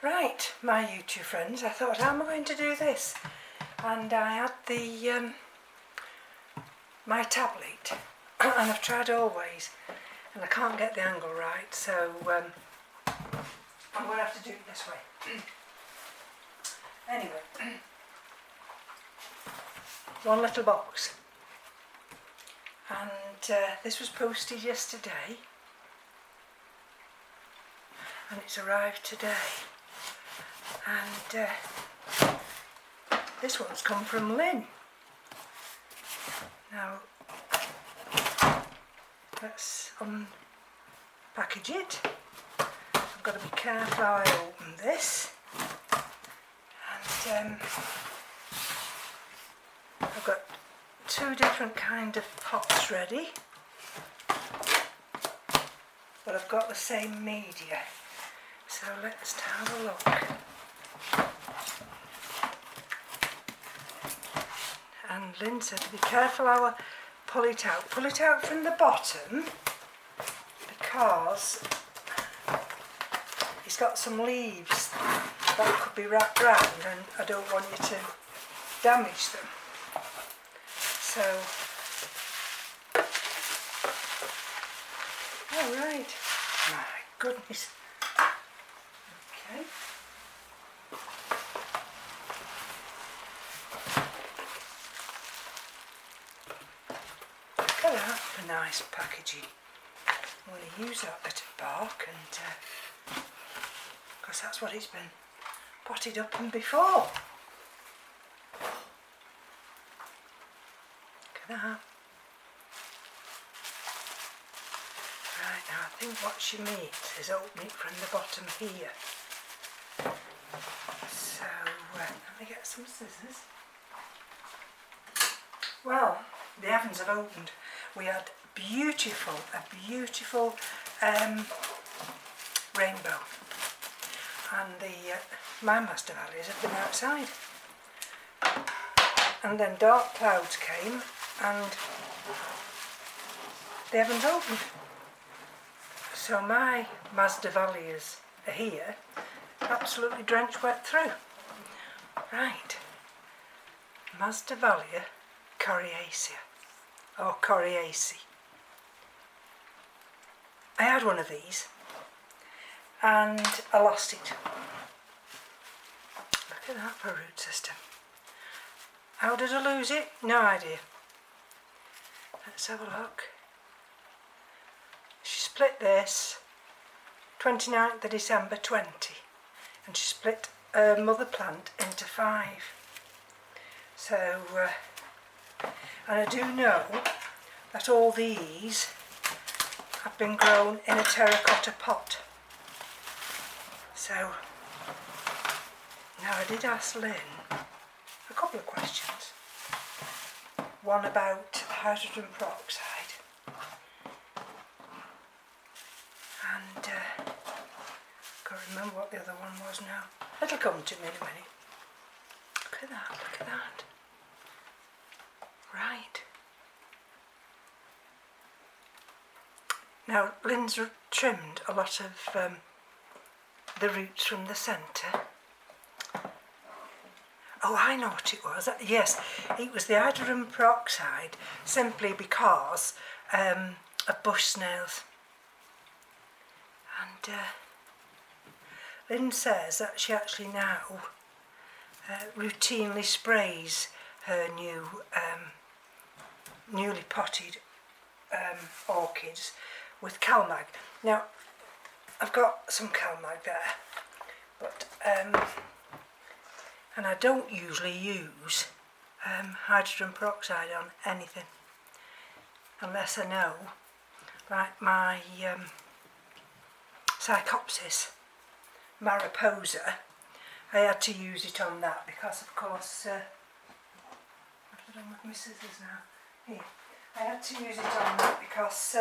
Right, my YouTube friends, I thought, how am I going to do this? And I had my tablet, and I've tried all ways, and I can't get the angle right, so I'm going to have to do it this way. Anyway, one little box, and this was posted yesterday, and it's arrived today. And this one's come from Lynn. Now, let's unpackage it. I've got to be careful how I open this. And I've got two different kind of pots ready, but I've got the same media. So let's have a look. And Lynn said to be careful how I pull it out. Pull it out from the bottom because it's got some leaves that could be wrapped round and I don't want you to damage them. So, alright, my goodness. Okay. Look at that for nice packaging. I'm going to use that bit of bark and because that's what it's been potted up in before. Look at that. Right, now I think what she needs is opening it from the bottom here. So let me get some scissors. Well, the heavens have opened. We had a beautiful rainbow, and my Masdevallias have been outside, and then dark clouds came and the heavens opened. So my Masdevallias are here, absolutely drenched wet through. Right, Masdevallia coriacea, or coriacea. I had one of these and I lost it. Look at that for a root system. How did I lose it? No idea. Let's have a look. She split this 29th of December 20, and she split her mother plant into 5. So, and I do know that all these have been grown in a terracotta pot. So, now I did ask Lynn a couple of questions. One about hydrogen peroxide, and can't remember what the other one was now. It'll come to me in a minute. Look at that, look at that. Right. Now Lynn's trimmed a lot of the roots from the centre. Oh, I know what it was. Yes, it was the hydrogen peroxide, simply because of bush snails. And Lynn says that she actually now routinely sprays her newly potted orchids with CalMag. Now, I've got some CalMag there, but and I don't usually use hydrogen peroxide on anything unless I know, like my Psychopsis mariposa, I had to use it on that because, of course, what have I done with my scissors now? Here, I had to use it on that because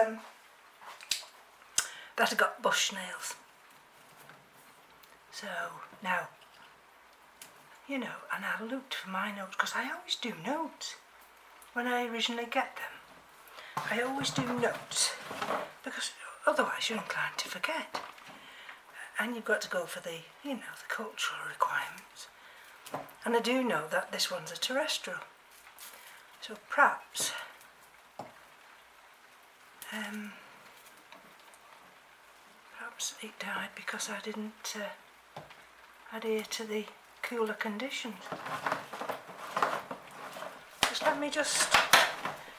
that had got bush snails. So now, you know, and I looked for my notes because I always do notes when I originally get them. I always do notes because otherwise you're inclined to forget. and you've got to go for the, you know, the cultural requirements. And I do know that this one's a terrestrial, so perhaps perhaps it died because I didn't adhere to the cooler conditions. Let me just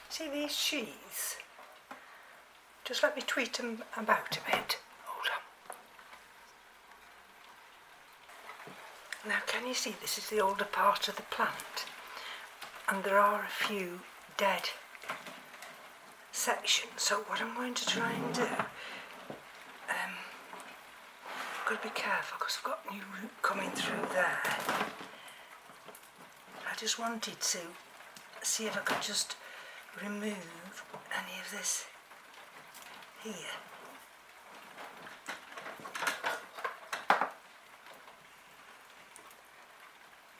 see these sheaths. Just let me tweet them about a bit. Hold on. Now, can you see this is the older part of the plant, and there are a few dead sections. So what I'm going to try and do, I've got to be careful because I've got new root coming through there. I just wanted to see if I could just remove any of this here.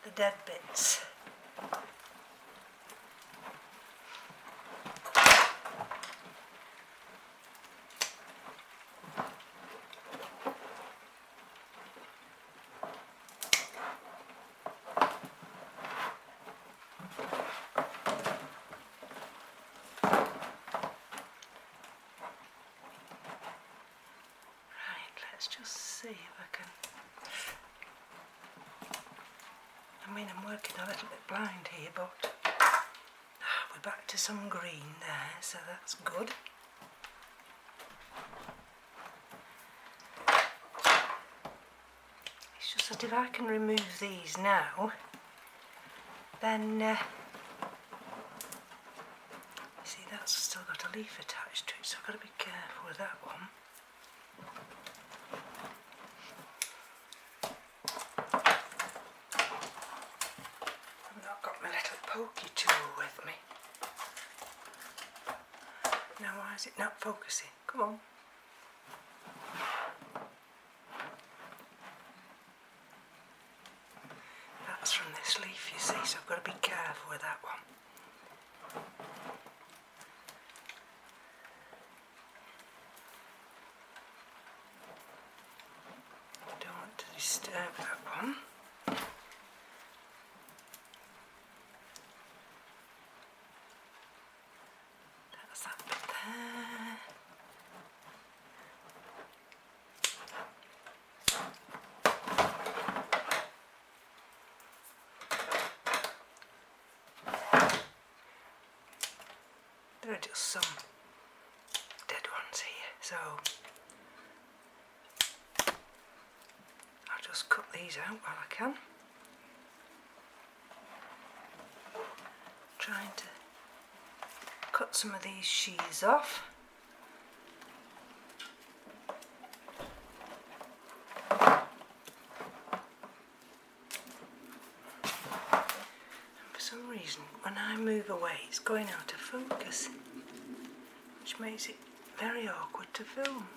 The dead bits. Let's just see if I can. I mean, I'm working a little bit blind here, but we're back to some green there, so that's good. It's just that if I can remove these now, then see, that's still got a leaf attached to it, so I've got to be careful with that one. Pokey tool with me. Now why is it not focusing? Come on. That's from this leaf, you see, so I've got to be careful with that one. Don't want to disturb that one. There are just some dead ones here, so I'll just cut these out while I can. Trying to cut some of these sheaths off. For some reason, when I move away, it's going out of focus, which makes it very awkward to film.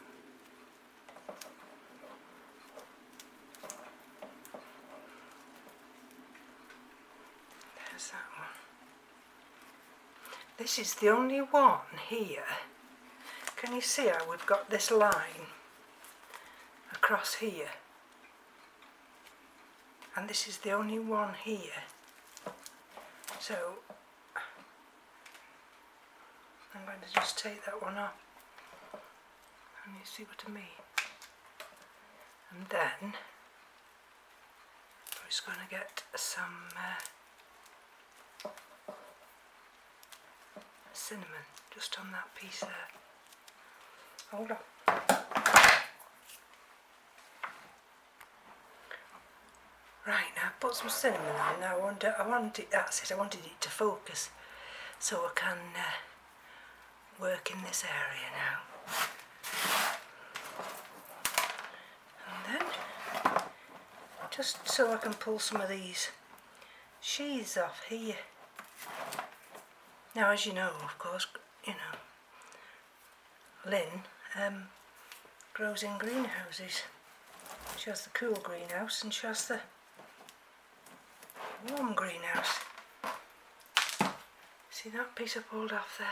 There's that one. This is the only one here. Can you see how we've got this line across here? And this is the only one here. So I'm going to just take that one off, and you see what I mean. And then I'm just going to get some cinnamon just on that piece there. Hold on. Right, now I've put some cinnamon on. Now I want it, that's it, I wanted it to focus so I can work in this area now. And then, just so I can pull some of these sheaths off here. Now, as you know, of course, you know, Lynn grows in greenhouses. She has the cool greenhouse and she has the warm greenhouse. See that piece I pulled off there?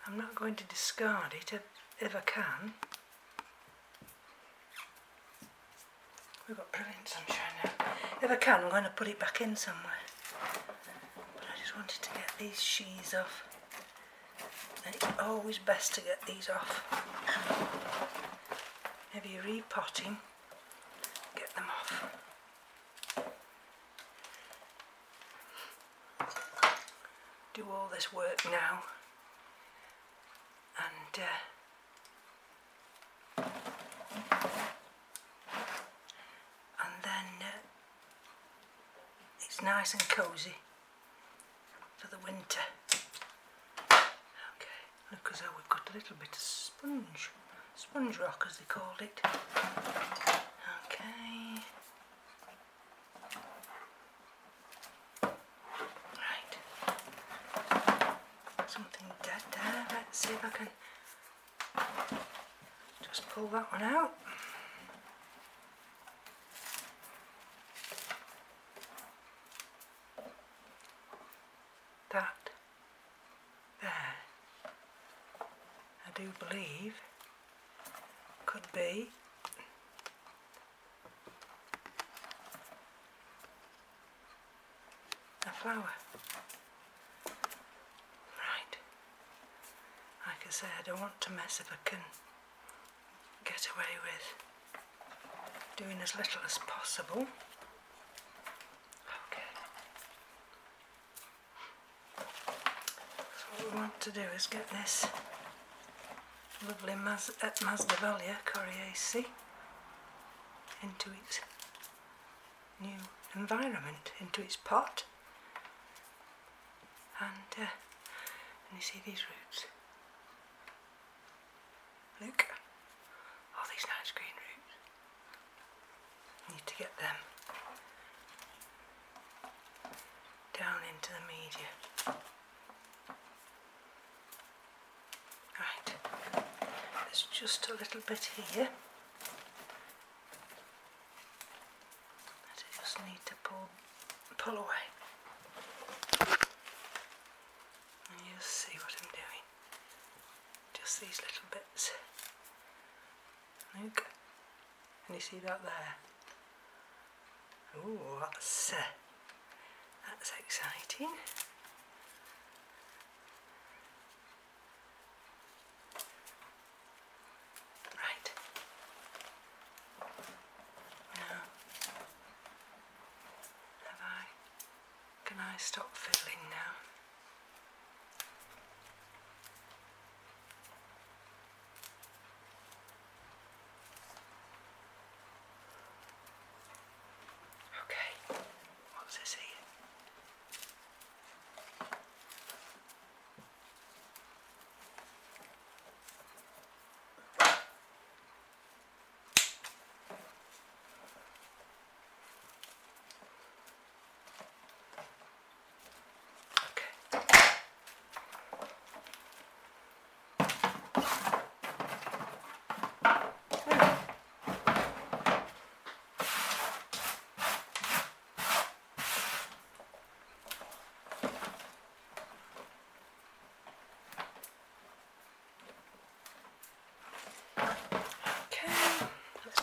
I'm not going to discard it if I can. We've got brilliant sunshine now. If I can, I'm going to put it back in somewhere. But I just wanted to get these sheaths off. And it's always best to get these off. If you're repotting, get them off. Do all this work now. And then it's nice and cosy for the winter. Okay, look as though we've got a little bit of sponge rock as they called it. Okay. Right. Something dead there. Let's see if I can just pull that one out. That there, I do believe, could be a flower. Right. Like I say, I don't want to mess if I can get away with doing as little as possible. What we want to do is get this lovely Masdevallia coriacea into its new environment, into its pot. And you see these roots? Look, all these nice green roots. Need to get them down into the media. Right, there's just a little bit here that I just need to pull away. And you'll see what I'm doing. Just these little bits. Look, and you see that there? Ooh, that's exciting. Right. Now, can I stop fiddling now? Okay, what's this here?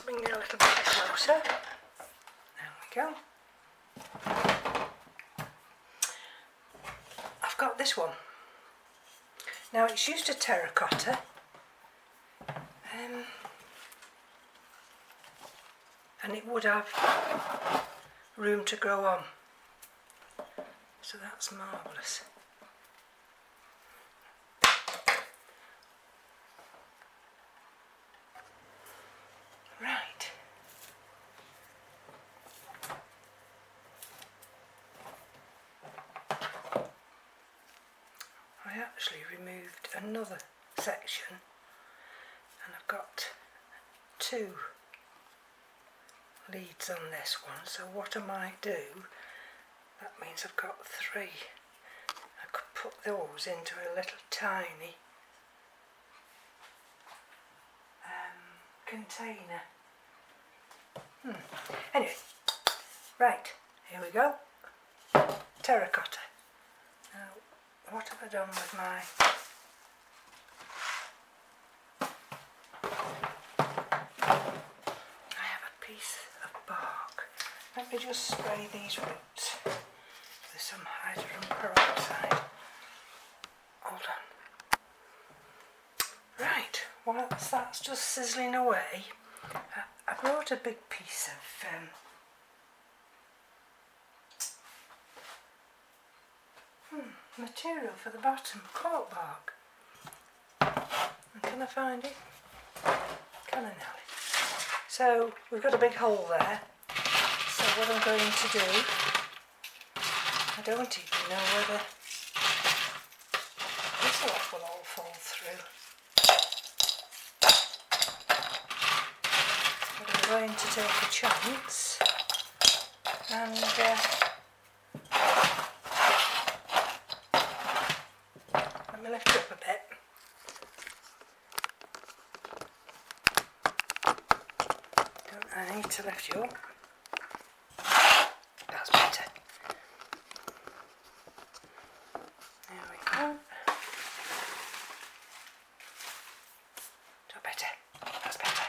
Bring it a little bit closer. There we go. I've got this one. Now it's used to terracotta. And it would have room to grow on. So that's marvellous. Right. I actually removed another section and I've got 2 leads on this one, so what I might do, that means I've got 3. I could put those into a little tiny container. Anyway, right, here we go. Terracotta. Now, what have I done with my... I have a piece of bark. Let me just spray these roots with some hydrogen peroxide. Hold on. Right, whilst that's just sizzling away, I brought a big piece of material for the bottom, cork bark. And can I find it? Can I, Nelly? So we've got a big hole there. So what I'm going to do, I don't even know whether this lot will all fall through. But I'm going to take a chance and let me lift it up a bit. I need to lift you up. That's better. There we go. That's better. That's better.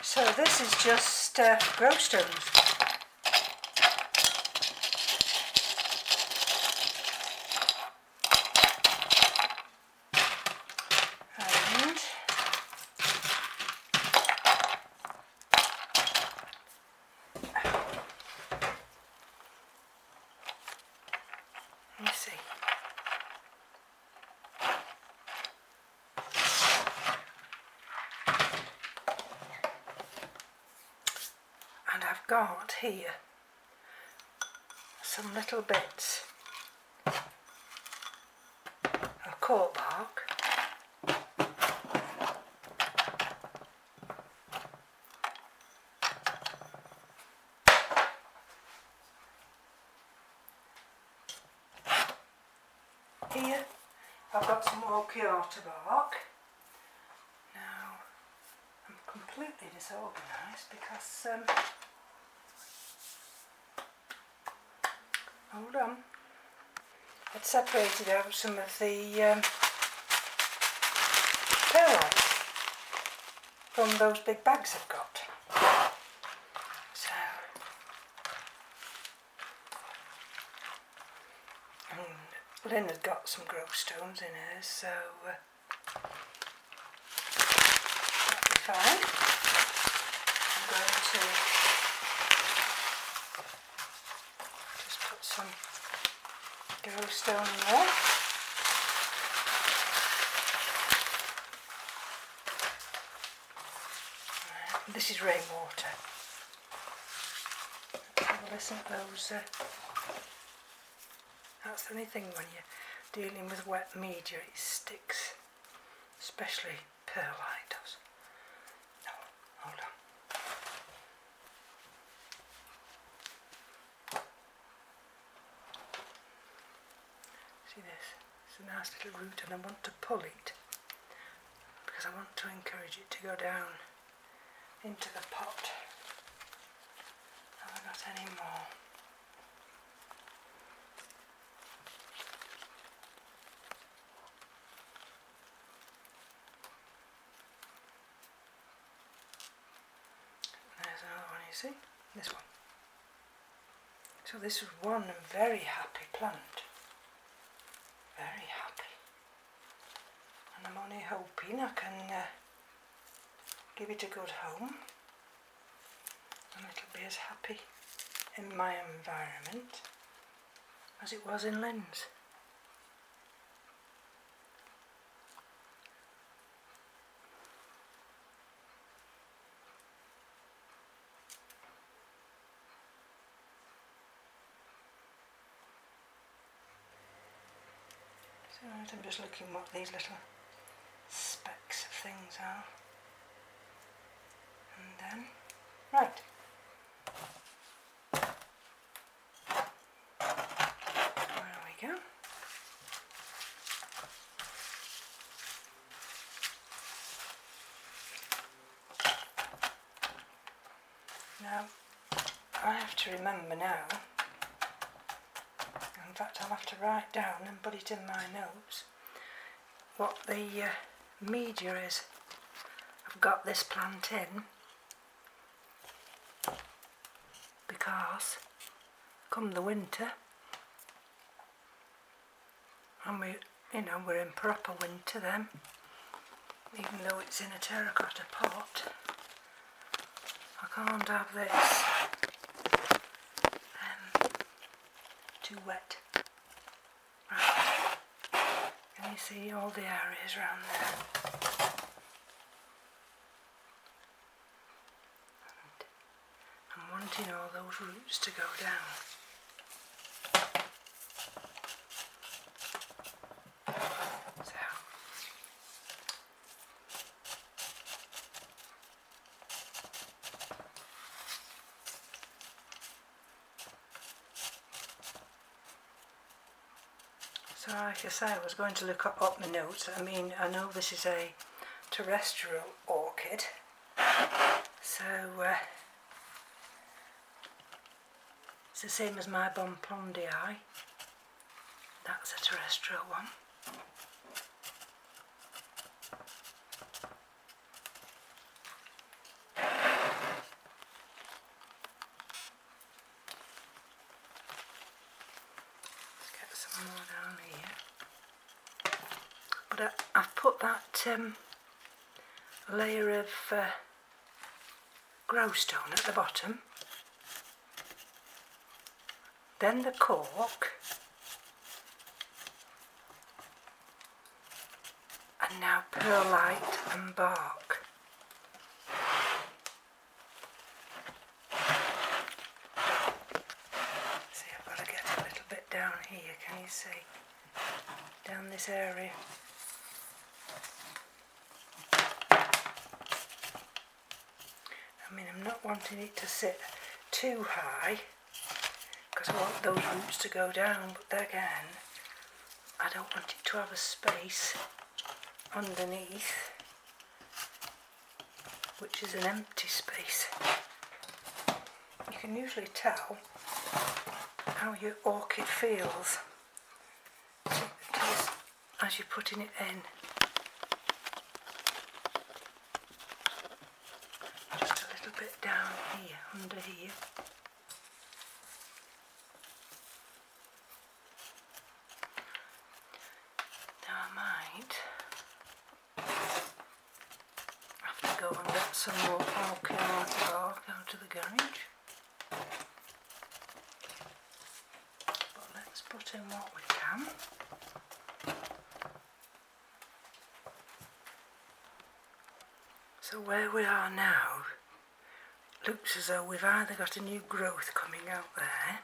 So this is just grow stones. Let me see. And I've got here some little bits of cork bark. Here I've got some Orchids bark. Now I'm completely disorganised because hold on, I'd separated out some of the perlites from those big bags I've got. So Lynn had got some grow stones in hers, so that'll be fine. I'm going to just put some grow stone in there. This is rainwater. Have a listen to those. That's the only thing when you're dealing with wet media, it sticks, especially perlite does. No, hold on. See this? It's a nice little root and I want to pull it because I want to encourage it to go down into the pot. Have I got any more? There's another one, you see? This one. So this is one very happy plant. Very happy. And I'm only hoping I can give it a good home. And it'll be as happy in my environment as it was in Lynn's. So I'm just looking what these little specks of things are. And then, right. There we go. Now, I have to remember now, in fact I'll have to write down and put it in my notes, what the media is I've got this plant in because come the winter, and we're in proper winter then, even though it's in a terracotta pot, I can't have this too wet. Right, can you see all the areas around there? And I'm wanting all those roots to go down. So like I say, I was going to look up my notes. I mean, I know this is a terrestrial orchid, so it's the same as my Bonplandii. That's a terrestrial one. More down here, but I've put that layer of growstone at the bottom, then the cork, and now perlite and bark. Down here, can you see? Down this area. I mean, I'm not wanting it to sit too high because I want those roots to go down, but again, I don't want it to have a space underneath, which is an empty space. You can usually tell how your orchid feels as you're putting it in. Just a little bit down here, under here. Now I might have to go and get some more coriacea bark out of the garage. Put in what we can. So where we are now, it looks as though we've either got a new growth coming out there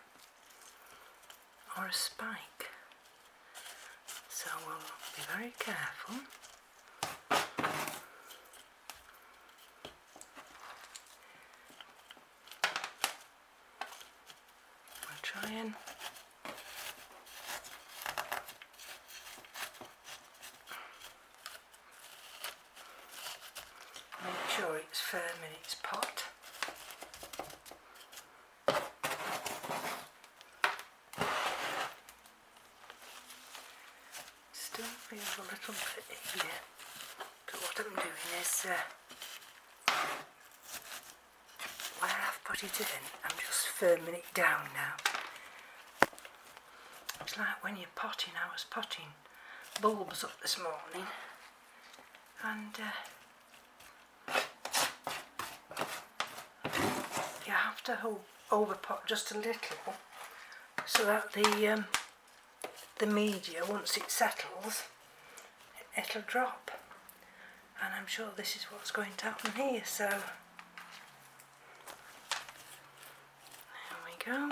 or a spike. So we'll be very careful. We'll try and sure it's firm in its pot. Still feels a little bit here, but what I'm doing is where I've put it in, I'm just firming it down now. It's like when you're potting. I was potting bulbs up this morning, and you have to overpot just a little so that the media, once it settles, it'll drop. And I'm sure this is what's going to happen here, so there we go.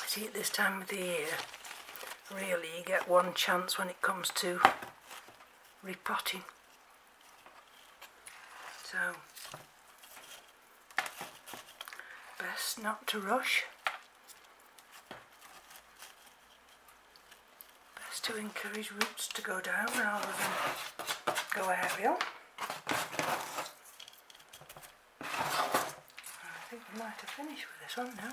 See, at this time of the year, really you get one chance when it comes to repotting. So, best not to rush. It's to encourage roots to go down rather than go aerial. I think we might have finished with this one now.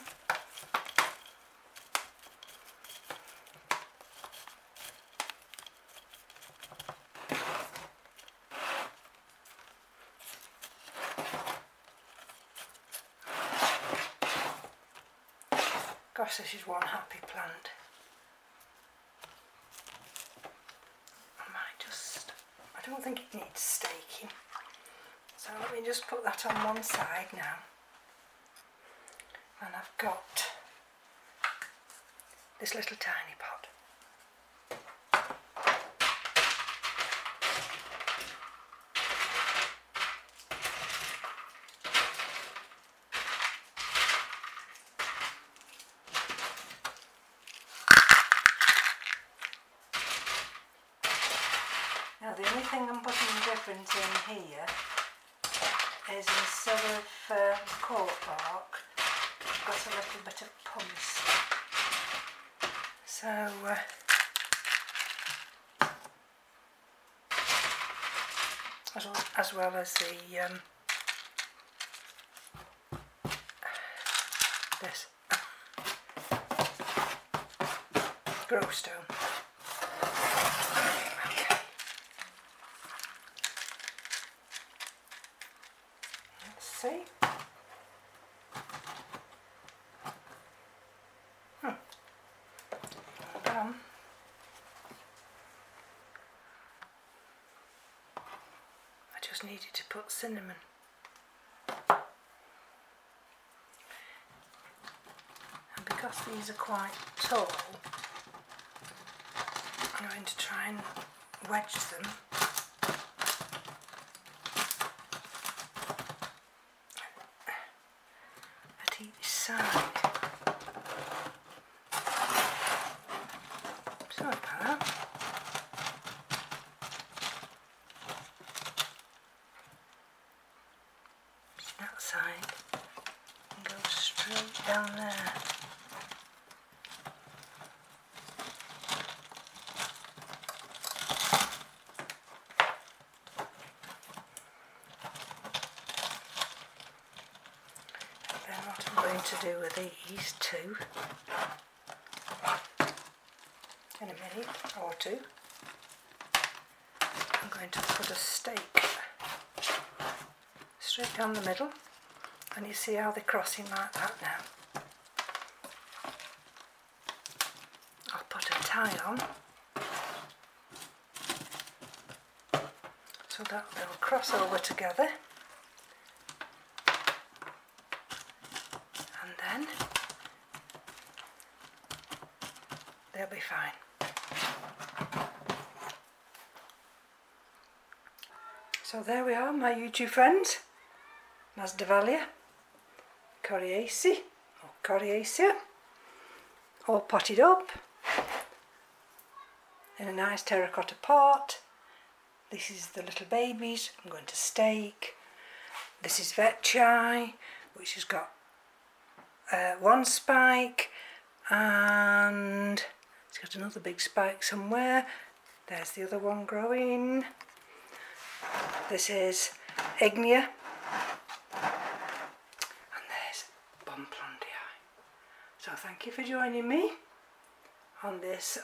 Gosh, this is one happy plant. I don't think it needs staking. So let me just put that on one side now. And I've got this little tiny pot. Now the only thing I'm putting different in here is instead of cork bark, I've got a little bit of pumice. So as well as the this grow stone. See? Done. I just needed to put cinnamon. And because these are quite tall, I'm going to try and wedge them each side. Sorry about that. That side and go straight down there. To do with these two in a minute or two. I'm going to put a stake straight down the middle, and you see how they're crossing like that now. I'll put a tie on so that they'll cross over together. And then they'll be fine. So there we are, my YouTube friends. Masdevallia, coriacea, or coriacea, all potted up in a nice terracotta pot. This is the little babies I'm going to stake. This is vetchi, which has got one spike, and it's got another big spike somewhere. There's the other one growing. This is Ignea, and there's Bonplandiae. So thank you for joining me on this